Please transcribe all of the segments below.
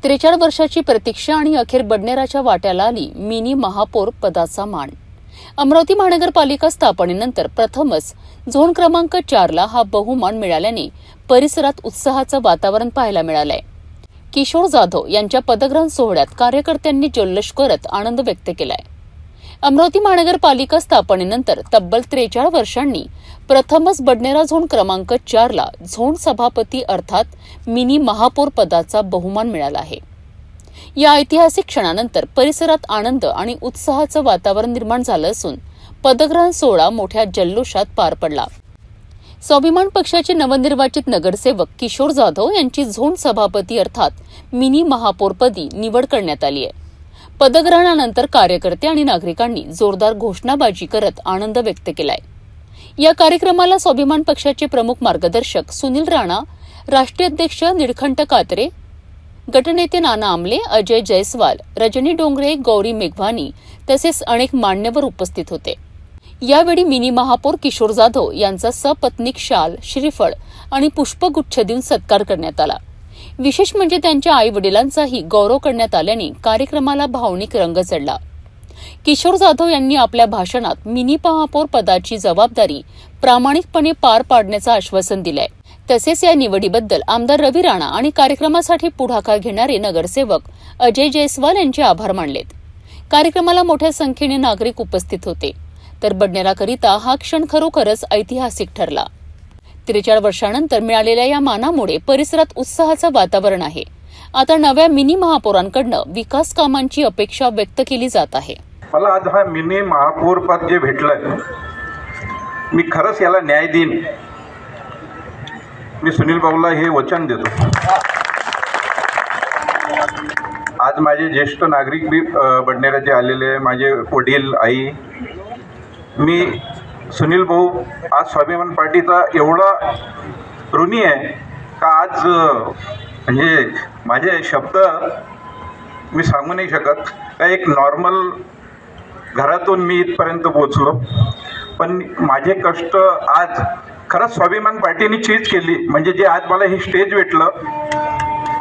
43 वर्षाची प्रतीक्षा आणि अखेर बडनेराच्या वाट्याला आली मिनी महापौर पदाचा मान। अमरावती महानगरपालिका स्थापनेनंतर प्रथमच झोन क्रमांक 4ला हा बहुमान मिळाल्याने परिसरात उत्साहाचं वातावरण पाहायला मिळालंय। किशोर जाधव यांच्या पदग्रहण सोहळ्यात कार्यकर्त्यांनी जल्लोष करत आनंद व्यक्त केलाय। अमरावती महानगरपालिका स्थापनेनंतर तब्बल 43 वर्षांनी प्रथमच बडनेरा झोन क्रमांक 4ला झोन सभापती अर्थात मिनी महापौर पदाचा बहुमान मिळाला आहे। या ऐतिहासिक क्षणानंतर परिसरात आनंद आणि उत्साहाचं वातावरण निर्माण झालं असून पदग्रहण सोहळा मोठ्या जल्लोषात पार पडला। स्वाभिमान पक्षाचे नवनिर्वाचित नगरसेवक किशोर जाधव यांची झोन सभापती अर्थात मिनी महापौरपदी निवड करण्यात आली आहे। पदग्रहणानंतर कार्यकर्ते आणि नागरिकांनी जोरदार घोषणाबाजी करत आनंद व्यक्त केलाय। या कार्यक्रमाला स्वाभिमान पक्षाचे प्रमुख मार्गदर्शक सुनील राणा, राष्ट्रीय अध्यक्ष निळकंठ कात्रे, गटनेते नाना आमले, अजय जयस्वाल, रजनी डोंगरे, गौरी मेघवानी तसेच अनेक मान्यवर उपस्थित होते। यावेळी मिनी महापौर किशोर जाधव यांचा सपत्नीक शाल, श्रीफळ आणि पुष्पगुच्छ देऊन सत्कार करण्यात आला। विशेष म्हणजे त्यांच्या आई वडिलांचाही गौरव करण्यात आल्याने कार्यक्रमाला भावनिक रंग चढला। किशोर जाधव यांनी आपल्या भाषणात मिनी महापौर पदाची जबाबदारी प्रामाणिकपणे पार पाडण्याचं आश्वासन दिलंय। तसेच या निवडीबद्दल आमदार रवी राणा आणि कार्यक्रमासाठी पुढाकार घेणारे नगरसेवक अजय जयस्वाल यांचे आभार मानलेत। कार्यक्रमाला मोठ्या संख्येने नागरिक उपस्थित होते, तर बडनेराकरिता हा क्षण खरोखरच ऐतिहासिक ठरला। 43 वर्षांनंतर मिळालेल्या या मानामुळे परिसरात उत्साहाचं वातावरण आहे। आता नव्या मिनी महापौरांकडून विकास कामांची अपेक्षा व्यक्त केली जात आहे। मला आज हा मिनी महापौर पद जे भेटलंय, मी खरंच याला न्याय देईन। मी सुनील भाऊला हे वचन देतो। आज माझे ज्येष्ठ नागरिक बी बडनेराचे आलेले, माझे वडील, आई, मी सुनील भाऊ आज स्वाभिमान पार्टीचा एवढा ऋणी आहे का आज म्हणजे माझे शब्द मी सांगू नाही शकत का। एक नॉर्मल घरातून मी इथपर्यंत पोहोचलो, पण माझे कष्ट आज खरंच स्वाभिमान पार्टीने चीज केली। म्हणजे जे आज मला हे स्टेज भेटलं,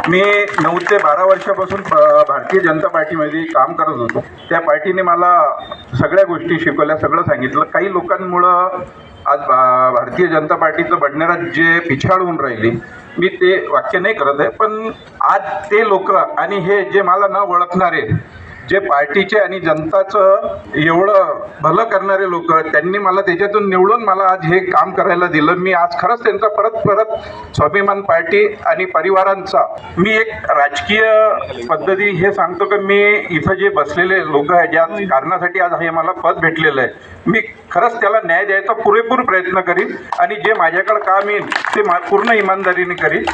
मी 9 ते 12 वर्षापासून भारतीय जनता पार्टीमध्ये काम करत होतो। त्या पार्टीने मला सगळ्या गोष्टी शिकवल्या, सगळं सांगितलं। काही लोकांमुळं आज भारतीय जनता पार्टीचं बडनेरात जे पिछाड होऊन राहिली, मी ते वाक्य नाही करत आहे, पण आज ते लोक आणि हे जे मला न ओळखणारे, जे पार्टीचे आणि जनताचं एवढं भलं करणारे लोक, त्यांनी मला त्याच्यातून निवडून मला आज हे काम करायला दिलं। मी आज खरंच त्यांचा परत स्वाभिमान पार्टी आणि परिवारांचा मी एक राजकीय पद्धती हे सांगतो की मी इथं जे बसलेले लोक आहेत, ज्या कारणासाठी आज हे मला पद भेटलेलं आहे, मी खरंच त्याला न्याय द्यायचा पुरेपूर प्रयत्न करीन आणि जे माझ्याकडे काम येईल ते पूर्ण इमानदारीने करीन।